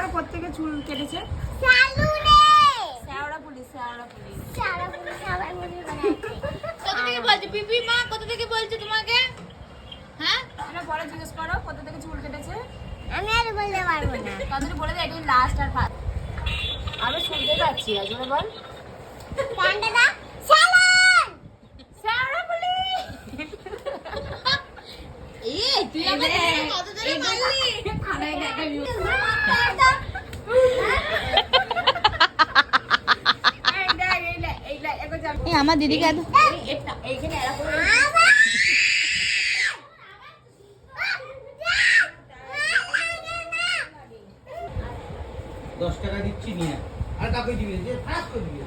করো প্রত্যেকে চুল কেটেছে। কত থেকে বলছে পিপি মা, কত থেকে বলছে তোমাকে? হ্যাঁ এটা পরে জিজ্ঞেস করো কত থেকে চুল কেটেছে। আমি আর বলতে পারবো না। তাদের বলে দে এটাই লাস্ট আর ফার্স্ট। আমি শুনতে পাচ্ছি না, জোরে বল। কান্ডাটা চালান। শ্যাওড়া বলি। এই তুই আমাকে কত জোরে মারলি? খানায় দেখা ভিউ। এইটা একবার যাও। এই আমার দিদিকে এত এইখানে এরকম আবার 10 টাকা দিচ্ছি নিয়ে আর কাউকে দিবি যে ফাঁস করে দিবি